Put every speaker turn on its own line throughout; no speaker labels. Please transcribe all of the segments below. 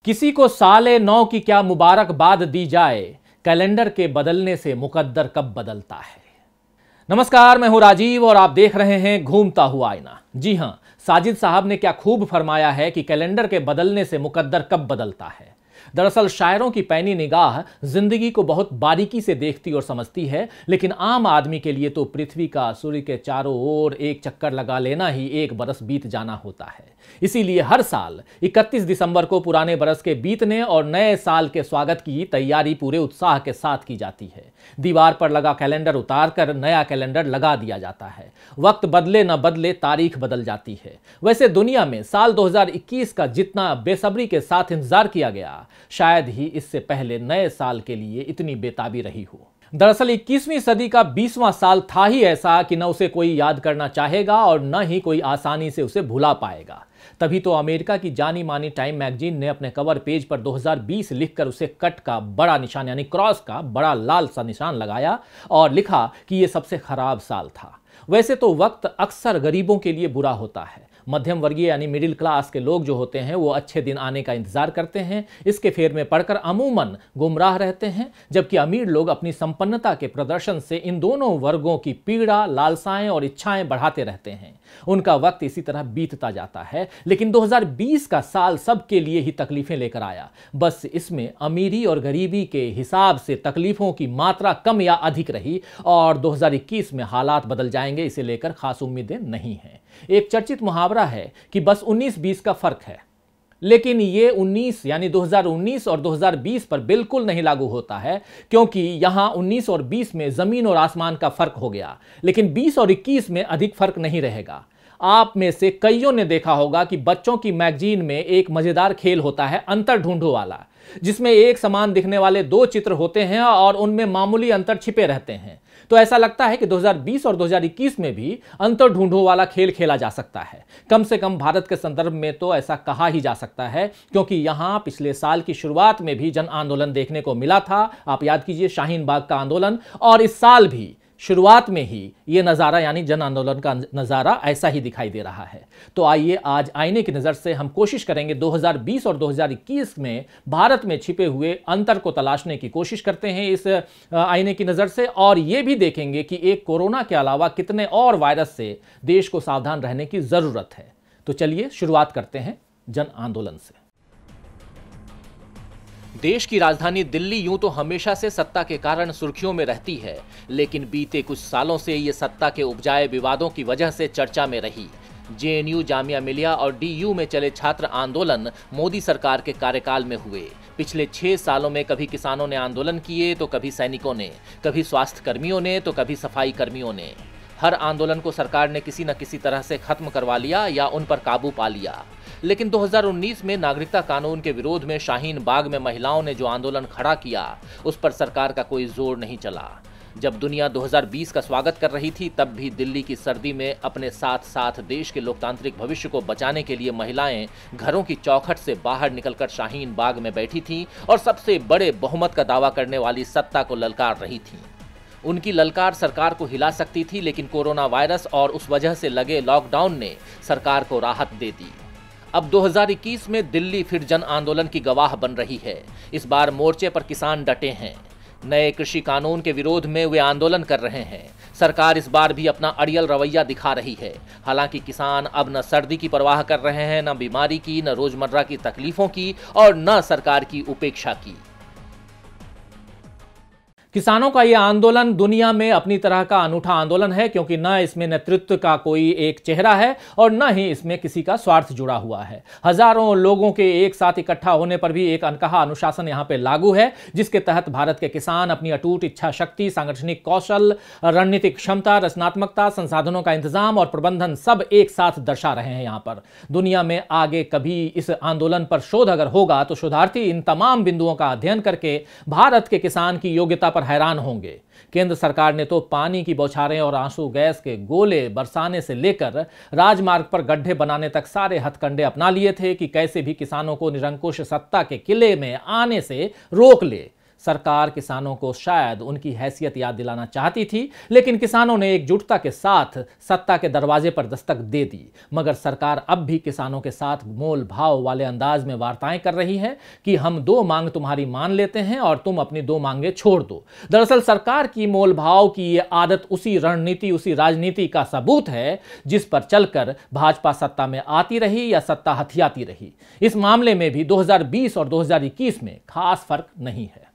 किसी को साले नौ की क्या मुबारकबाद दी जाए, कैलेंडर के बदलने से मुकद्दर कब बदलता है। नमस्कार, मैं हूं राजीव और आप देख रहे हैं घूमता हुआ आईना। जी हां, साजिद साहब ने क्या खूब फरमाया है कि कैलेंडर के बदलने से मुकद्दर कब बदलता है। दरअसल शायरों की पैनी निगाह जिंदगी को बहुत बारीकी से देखती और समझती है, लेकिन आम आदमी के लिए तो पृथ्वी का सूर्य के चारों ओर एक चक्कर लगा लेना ही एक बरस बीत जाना होता है। इसीलिए हर साल 31 दिसंबर को पुराने बरस के बीतने और नए साल के स्वागत की तैयारी पूरे उत्साह के साथ की जाती है। दीवार पर लगा कैलेंडर उतार कर नया कैलेंडर लगा दिया जाता है। वक्त बदले न बदले तारीख बदल जाती है। वैसे दुनिया में साल 2021 का जितना बेसब्री के साथ इंतजार किया गया, शायद ही इससे पहले नए साल के लिए इतनी बेताबी रही हो। दरअसल 21वीं सदी का 20वां साल था ही ऐसा कि न उसे कोई याद करना चाहेगा और न ही कोई आसानी से उसे भुला पाएगा। तभी तो अमेरिका की जानी मानी टाइम मैगजीन ने अपने कवर पेज पर 2020 लिखकर उसे कट का बड़ा निशान यानी क्रॉस का बड़ा लाल सा निशान लगाया और लिखा कि यह सबसे खराब साल था। वैसे तो वक्त अक्सर गरीबों के लिए बुरा होता है। मध्यम वर्गीय यानी मिडिल क्लास के लोग जो होते हैं वो अच्छे दिन आने का इंतजार करते हैं, इसके फेर में पड़कर अमूमन गुमराह रहते हैं, जबकि अमीर लोग अपनी संपन्नता के प्रदर्शन से इन दोनों वर्गों की पीड़ा, लालसाएं और इच्छाएं बढ़ाते रहते हैं। उनका वक्त इसी तरह बीतता जाता है। लेकिन 2020 का साल सबके लिए ही तकलीफें लेकर आया। बस इसमें अमीरी और गरीबी के हिसाब से तकलीफों की मात्रा कम या अधिक रही और 2021 में हालात बदल जाएंगे, इसे लेकर खास उम्मीदें नहीं हैं। एक चर्चित मुहावरा है कि बस 19-20 का फर्क है, लेकिन ये 19 यानी 2019 और 2020 पर बिल्कुल नहीं लागू होता है, क्योंकि यहां 19 और 20 में जमीन और आसमान का फर्क हो गया, लेकिन 20 और 21 में अधिक फर्क नहीं रहेगा। आप में से कईयों ने देखा होगा कि बच्चों की मैगजीन में एक मजेदार खेल होता है अंतर ढूंढो वाला, जिसमें एक समान दिखने वाले दो चित्र होते हैं और उनमें मामूली अंतर छिपे रहते हैं। तो ऐसा लगता है कि 2020 और 2021 में भी अंतर ढूंढो वाला खेल खेला जा सकता है। कम से कम भारत के संदर्भ में तो ऐसा कहा ही जा सकता है, क्योंकि यहां पिछले साल की शुरुआत में भी जन आंदोलन देखने को मिला था। आप याद कीजिए, शाहीन बाग का आंदोलन, और इस साल भी शुरुआत में ही ये नज़ारा यानी जन आंदोलन का नज़ारा ऐसा ही दिखाई दे रहा है। तो आइए आज आईने की नज़र से हम कोशिश करेंगे 2020 और 2021 में भारत में छिपे हुए अंतर को तलाशने की कोशिश करते हैं इस आईने की नज़र से, और ये भी देखेंगे कि एक कोरोना के अलावा कितने और वायरस से देश को सावधान रहने की ज़रूरत है। तो चलिए शुरुआत करते हैं जन आंदोलन से। देश की राजधानी दिल्ली यूं तो हमेशा से सत्ता के कारण सुर्खियों में रहती है, लेकिन बीते कुछ सालों से ये सत्ता के उपजाए विवादों की वजह से चर्चा में रही। जेएनयू, जामिया मिलिया और डीयू में चले छात्र आंदोलन मोदी सरकार के कार्यकाल में हुए। पिछले 6 सालों में कभी किसानों ने आंदोलन किए तो कभी सैनिकों ने, कभी स्वास्थ्य कर्मियों ने तो कभी सफाई कर्मियों ने। हर आंदोलन को सरकार ने किसी न किसी तरह से खत्म करवा लिया या उन पर काबू पा लिया। लेकिन 2019 में नागरिकता कानून के विरोध में शाहीन बाग में महिलाओं ने जो आंदोलन खड़ा किया, उस पर सरकार का कोई जोर नहीं चला। जब दुनिया 2020 का स्वागत कर रही थी, तब भी दिल्ली की सर्दी में अपने साथ साथ देश के लोकतांत्रिक भविष्य को बचाने के लिए महिलाएं घरों की चौखट से बाहर निकलकर शाहीन बाग में बैठी थीं और सबसे बड़े बहुमत का दावा करने वाली सत्ता को ललकार रही थीं। उनकी ललकार सरकार को हिला सकती थी, लेकिन कोरोना वायरस और उस वजह से लगे लॉकडाउन ने सरकार को राहत दे दी। अब 2021 में दिल्ली फिर जन आंदोलन की गवाह बन रही है। इस बार मोर्चे पर किसान डटे हैं। नए कृषि कानून के विरोध में वे आंदोलन कर रहे हैं। सरकार इस बार भी अपना अड़ियल रवैया दिखा रही है। हालांकि किसान अब न सर्दी की परवाह कर रहे हैं, न बीमारी की, न रोजमर्रा की तकलीफों की और न सरकार की उपेक्षा की। किसानों का यह आंदोलन दुनिया में अपनी तरह का अनूठा आंदोलन है, क्योंकि न इसमें नेतृत्व का कोई एक चेहरा है और न ही इसमें किसी का स्वार्थ जुड़ा हुआ है। हजारों लोगों के एक साथ इकट्ठा होने पर भी एक अनकहा अनुशासन यहां पे लागू है, जिसके तहत भारत के किसान अपनी अटूट इच्छा शक्ति, सांगठनिक कौशल, रणनीतिक क्षमता, रचनात्मकता, संसाधनों का इंतजाम और प्रबंधन सब एक साथ दर्शा रहे हैं। यहां पर दुनिया में आगे कभी इस आंदोलन पर शोध अगर होगा तो शोधार्थी इन तमाम बिंदुओं का अध्ययन करके भारत के किसान की योग्यता पर हैरान होंगे। केंद्र सरकार ने तो पानी की बौछारें और आंसू गैस के गोले बरसाने से लेकर राजमार्ग पर गड्ढे बनाने तक सारे हथकंडे अपना लिए थे कि कैसे भी किसानों को निरंकुश सत्ता के किले में आने से रोक ले। सरकार किसानों को शायद उनकी हैसियत याद दिलाना चाहती थी, लेकिन किसानों ने एकजुटता के साथ सत्ता के दरवाजे पर दस्तक दे दी। मगर सरकार अब भी किसानों के साथ मोल भाव वाले अंदाज में वार्ताएं कर रही है कि हम 2 मांग तुम्हारी मान लेते हैं और तुम अपनी 2 मांगे छोड़ दो। दरअसल सरकार की मोल भाव की यह आदत उसी रणनीति, उसी राजनीति का सबूत है जिस पर चलकर भाजपा सत्ता में आती रही या सत्ता हथियाती रही। इस मामले में भी 2020 और 2021 में खास फर्क नहीं है।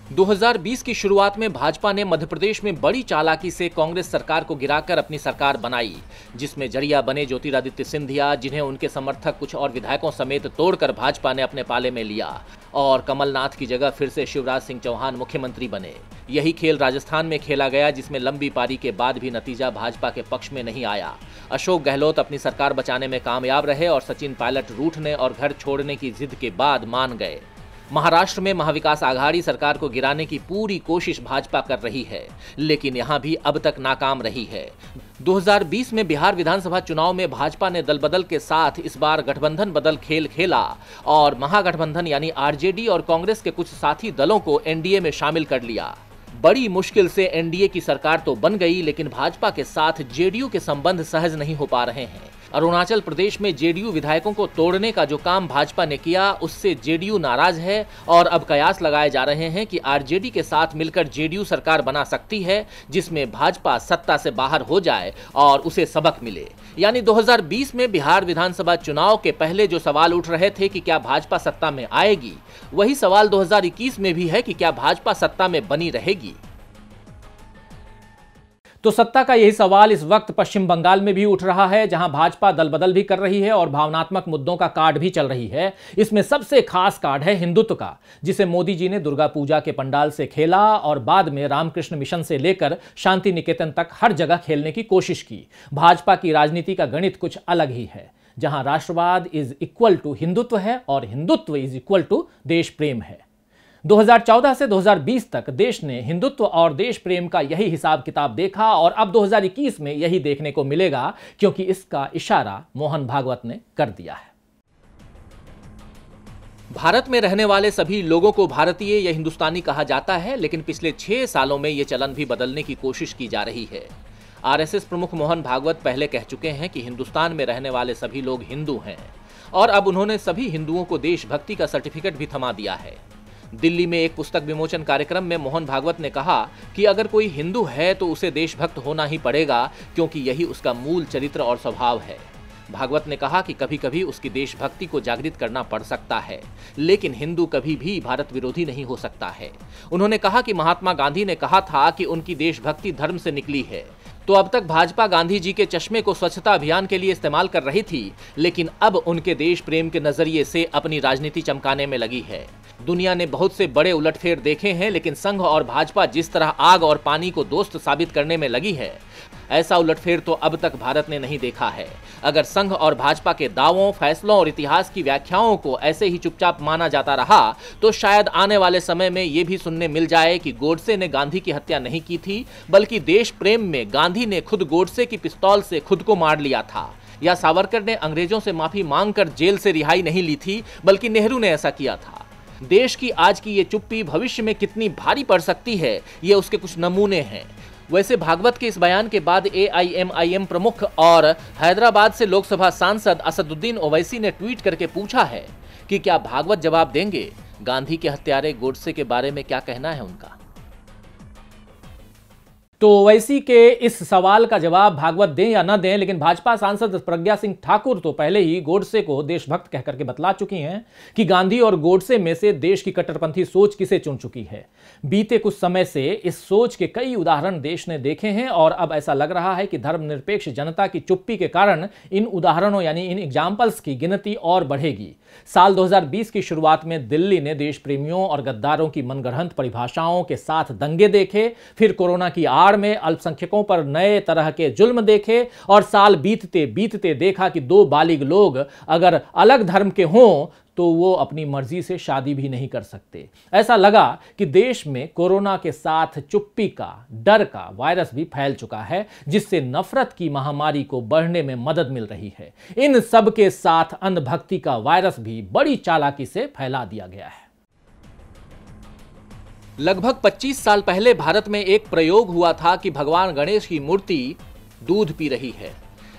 2020 की शुरुआत में भाजपा ने मध्य प्रदेश में बड़ी चालाकी से कांग्रेस सरकार को गिराकर अपनी सरकार बनाई, जिसमें जरिया बने ज्योतिरादित्य सिंधिया, जिन्हें उनके समर्थक कुछ और विधायकों समेत तोड़कर भाजपा ने अपने पाले में लिया और कमलनाथ की जगह फिर से शिवराज सिंह चौहान मुख्यमंत्री बने। यही खेल राजस्थान में खेला गया, जिसमें लंबी पारी के बाद भी नतीजा भाजपा के पक्ष में नहीं आया। अशोक गहलोत अपनी सरकार बचाने में कामयाब रहे और सचिन पायलट रूठने और घर छोड़ने की जिद के बाद मान गए। महाराष्ट्र में महाविकास आघाड़ी सरकार को गिराने की पूरी कोशिश भाजपा कर रही है, लेकिन यहां भी अब तक नाकाम रही है। 2020 में बिहार विधानसभा चुनाव में भाजपा ने दल बदल के साथ इस बार गठबंधन बदल खेल खेला और महागठबंधन यानी आरजेडी और कांग्रेस के कुछ साथी दलों को एनडीए में शामिल कर लिया। बड़ी मुश्किल से एनडीए की सरकार तो बन गई, लेकिन भाजपा के साथ जेडीयू के संबंध सहज नहीं हो पा रहे हैं। अरुणाचल प्रदेश में जेडीयू विधायकों को तोड़ने का जो काम भाजपा ने किया, उससे जेडीयू नाराज है और अब कयास लगाए जा रहे हैं कि आरजेडी के साथ मिलकर जेडीयू सरकार बना सकती है, जिसमें भाजपा सत्ता से बाहर हो जाए और उसे सबक मिले। यानी 2020 में बिहार विधानसभा चुनाव के पहले जो सवाल उठ रहे थे कि क्या भाजपा सत्ता में आएगी, वही सवाल 2021 में भी है कि क्या भाजपा सत्ता में बनी रहेगी। तो सत्ता का यही सवाल इस वक्त पश्चिम बंगाल में भी उठ रहा है, जहां भाजपा दल बदल भी कर रही है और भावनात्मक मुद्दों का कार्ड भी चल रही है। इसमें सबसे खास कार्ड है हिंदुत्व का, जिसे मोदी जी ने दुर्गा पूजा के पंडाल से खेला और बाद में रामकृष्ण मिशन से लेकर शांति निकेतन तक हर जगह खेलने की कोशिश की। भाजपा की राजनीति का गणित कुछ अलग ही है, जहां राष्ट्रवाद इज इक्वल टू हिंदुत्व है और हिंदुत्व इज इक्वल टू देश प्रेम है। 2014 से 2020 तक देश ने हिंदुत्व और देश प्रेम का यही हिसाब किताब देखा और अब 2021 में यही देखने को मिलेगा, क्योंकि इसका इशारा मोहन भागवत ने कर दिया है। भारत में रहने वाले सभी लोगों को भारतीय या हिंदुस्तानी कहा जाता है, लेकिन पिछले 6 सालों में यह चलन भी बदलने की कोशिश की जा रही है। आरएसएस प्रमुख मोहन भागवत पहले कह चुके हैं कि हिंदुस्तान में रहने वाले सभी लोग हिंदू हैं और अब उन्होंने सभी हिंदुओं को देशभक्ति का सर्टिफिकेट भी थमा दिया है। दिल्ली में एक पुस्तक विमोचन कार्यक्रम में मोहन भागवत ने कहा कि अगर कोई हिंदू है तो उसे देशभक्त होना ही पड़ेगा, क्योंकि यही उसका मूल चरित्र और स्वभाव है। भागवत ने कहा कि कभी कभी उसकी देशभक्ति को जागृत करना पड़ सकता है, लेकिन हिंदू कभी भी भारत विरोधी नहीं हो सकता है। उन्होंने कहा कि महात्मा गांधी ने कहा था कि उनकी देशभक्ति धर्म से निकली है, तो अब तक भाजपा गांधी जी के चश्मे को स्वच्छता अभियान के लिए इस्तेमाल कर रही थी, लेकिन अब उनके देश प्रेम के नजरिए से अपनी राजनीति चमकाने में लगी है। दुनिया ने बहुत से बड़े उलटफेर देखे हैं, लेकिन संघ और भाजपा जिस तरह आग और पानी को दोस्त साबित करने में लगी है, ऐसा उलटफेर तो अब तक भारत ने नहीं देखा है। अगर संघ और भाजपा के दावों, फैसलों और इतिहास की व्याख्याओं को ऐसे ही चुपचाप माना जाता रहा, तो शायद आने वाले समय में ये भी सुनने मिल जाए कि गोडसे ने गांधी की हत्या नहीं की थी, बल्कि देश प्रेम में गांधी ने खुद गोडसे की पिस्तौल से खुद को मार लिया था, या सावरकर ने अंग्रेजों से माफी मांगकर जेल से रिहाई नहीं ली थी, बल्कि नेहरू ने ऐसा किया था। देश की आज की ये चुप्पी भविष्य में कितनी भारी पड़ सकती है, ये उसके कुछ नमूने हैं। वैसे भागवत के इस बयान के बाद एआईएमआईएम प्रमुख और हैदराबाद से लोकसभा सांसद असदुद्दीन ओवैसी ने ट्वीट करके पूछा है कि क्या भागवत जवाब देंगे, गांधी के हत्यारे गोडसे के बारे में क्या कहना है उनका। तो ओवैसी के इस सवाल का जवाब भागवत दें या न दें, लेकिन भाजपा सांसद प्रज्ञा सिंह ठाकुर तो पहले ही गोडसे को देशभक्त कहकर के बतला चुकी हैं कि गांधी और गोडसे में से देश की कट्टरपंथी सोच किसे चुन चुकी है। बीते कुछ समय से इस सोच के कई उदाहरण देश ने देखे हैं और अब ऐसा लग रहा है कि धर्मनिरपेक्ष जनता की चुप्पी के कारण इन उदाहरणों यानी इन एग्जाम्पल्स की गिनती और बढ़ेगी। साल 2020 की शुरुआत में दिल्ली ने देश प्रेमियों और गद्दारों की मनगढ़ंत परिभाषाओं के साथ दंगे देखे, फिर कोरोना की आड़ में अल्पसंख्यकों पर नए तरह के जुल्म देखे और साल बीतते बीतते देखा कि 2 बालिग लोग अगर अलग धर्म के हों तो वो अपनी मर्जी से शादी भी नहीं कर सकते। ऐसा लगा कि देश में कोरोना के साथ चुप्पी का, डर का वायरस भी फैल चुका है, जिससे नफरत की महामारी को बढ़ने में मदद मिल रही है। इन सब के साथ अंधभक्ति का वायरस भी बड़ी चालाकी से फैला दिया गया है। लगभग 25 साल पहले भारत में एक प्रयोग हुआ था कि भगवान गणेश की मूर्ति दूध पी रही है।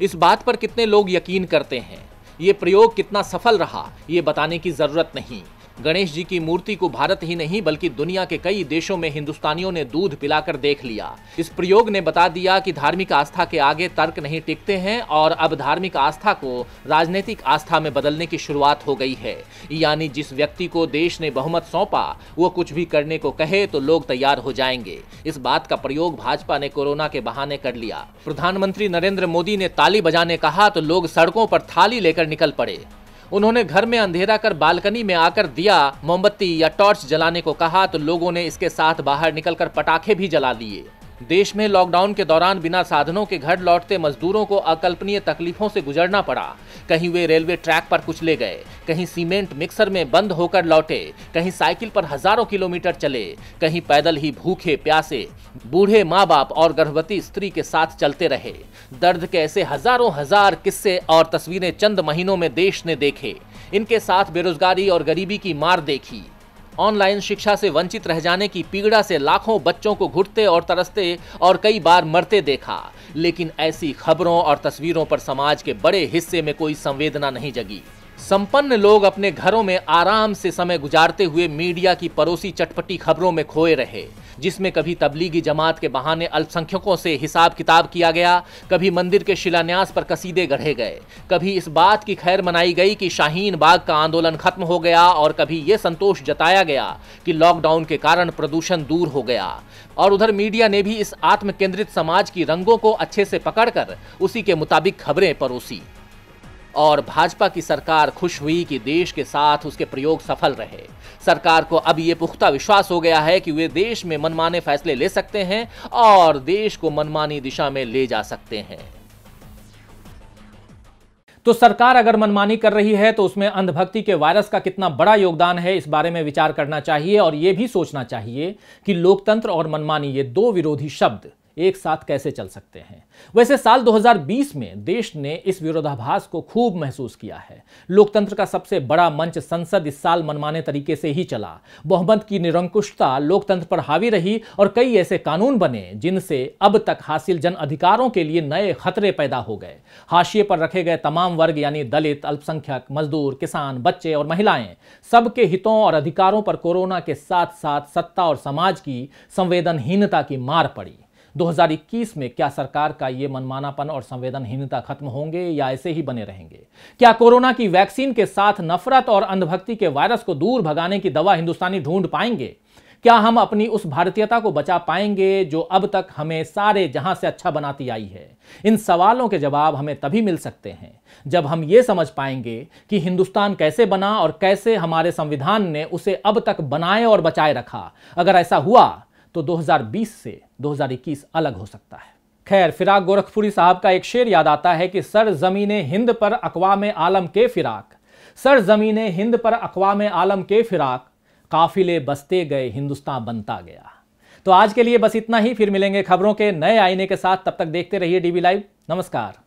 इस बात पर कितने लोग यकीन करते हैं, ये प्रयोग कितना सफल रहा, ये बताने की जरूरत नहीं। गणेश जी की मूर्ति को भारत ही नहीं बल्कि दुनिया के कई देशों में हिंदुस्तानियों ने दूध पिलाकर देख लिया। इस प्रयोग ने बता दिया कि धार्मिक आस्था के आगे तर्क नहीं टिकते हैं और अब धार्मिक आस्था को राजनीतिक आस्था में बदलने की शुरुआत हो गई है। यानी जिस व्यक्ति को देश ने बहुमत सौंपा वो कुछ भी करने को कहे तो लोग तैयार हो जाएंगे। इस बात का प्रयोग भाजपा ने कोरोना के बहाने कर लिया। प्रधानमंत्री नरेंद्र मोदी ने ताली बजाने कहा तो लोग सड़कों पर थाली लेकर निकल पड़े। उन्होंने घर में अंधेरा कर बालकनी में आकर दिया, मोमबत्ती या टॉर्च जलाने को कहा तो लोगों ने इसके साथ बाहर निकलकर पटाखे भी जला लिए। देश में लॉकडाउन के दौरान बिना साधनों के घर लौटते मजदूरों को अकल्पनीय तकलीफों से गुजरना पड़ा। कहीं वे रेलवे ट्रैक पर कुचले गए, कहीं सीमेंट मिक्सर में बंद होकर लौटे, कहीं साइकिल पर हजारों किलोमीटर चले, कहीं पैदल ही भूखे प्यासे बूढ़े माँ बाप और गर्भवती स्त्री के साथ चलते रहे। दर्द के ऐसे हजारों हजार किस्से और तस्वीरें चंद महीनों में देश ने देखे। इनके साथ बेरोजगारी और गरीबी की मार देखी। ऑनलाइन शिक्षा से वंचित रह जाने की पीड़ा से लाखों बच्चों को घुटते और तरसते और कई बार मरते देखा। लेकिन ऐसी खबरों और तस्वीरों पर समाज के बड़े हिस्से में कोई संवेदना नहीं जगी। संपन्न लोग अपने घरों में आराम से समय गुजारते हुए मीडिया की परोसी चटपटी खबरों में खोए रहे, जिसमें कभी तबलीगी जमात के बहाने अल्पसंख्यकों से हिसाब किताब किया गया, कभी मंदिर के शिलान्यास पर कसीदे गढ़े गए, कभी इस बात की खैर मनाई गई कि शाहीन बाग का आंदोलन खत्म हो गया और कभी ये संतोष जताया गया कि लॉकडाउन के कारण प्रदूषण दूर हो गया। और उधर मीडिया ने भी इस आत्म केंद्रित समाज की रंगों को अच्छे से पकड़कर उसी के मुताबिक खबरें परोसी। और भाजपा की सरकार खुश हुई कि देश के साथ उसके प्रयोग सफल रहे। सरकार को अब ये पुख्ता विश्वास हो गया है कि वे देश में मनमाने फैसले ले सकते हैं और देश को मनमानी दिशा में ले जा सकते हैं। तो सरकार अगर मनमानी कर रही है तो उसमें अंधभक्ति के वायरस का कितना बड़ा योगदान है, इस बारे में विचार करना चाहिए और यह भी सोचना चाहिए कि लोकतंत्र और मनमानी ये दो विरोधी शब्द एक साथ कैसे चल सकते हैं। वैसे साल 2020 में देश ने इस विरोधाभास को खूब महसूस किया है। लोकतंत्र का सबसे बड़ा मंच संसद इस साल मनमाने तरीके से ही चला। बहुमत की निरंकुशता लोकतंत्र पर हावी रही और कई ऐसे कानून बने जिनसे अब तक हासिल जन अधिकारों के लिए नए खतरे पैदा हो गए। हाशिए पर रखे गए तमाम वर्ग यानी दलित, अल्पसंख्यक, मजदूर, किसान, बच्चे और महिलाएं, सबके हितों और अधिकारों पर कोरोना के साथ साथ सत्ता और समाज की संवेदनहीनता की मार पड़ी। 2021 में क्या सरकार का ये मनमानापन और संवेदनहीनता खत्म होंगे या ऐसे ही बने रहेंगे? क्या कोरोना की वैक्सीन के साथ नफरत और अंधभक्ति के वायरस को दूर भगाने की दवा हिंदुस्तानी ढूंढ पाएंगे? क्या हम अपनी उस भारतीयता को बचा पाएंगे जो अब तक हमें सारे जहां से अच्छा बनाती आई है? इन सवालों के जवाब हमें तभी मिल सकते हैं जब हम ये समझ पाएंगे कि हिंदुस्तान कैसे बना और कैसे हमारे संविधान ने उसे अब तक बनाए और बचाए रखा। अगर ऐसा हुआ तो 2020 से 2021 अलग हो सकता है। खैर, फिराक गोरखपुरी साहब का एक शेर याद आता है कि सर ज़मीने हिंद पर अक़वामे आलम के फिराक, सर ज़मीने हिंद पर अक़वामे आलम के फिराक, काफिले बसते गए हिंदुस्तान बनता गया। तो आज के लिए बस इतना ही। फिर मिलेंगे खबरों के नए आईने के साथ। तब तक देखते रहिए डीवी लाइव। नमस्कार।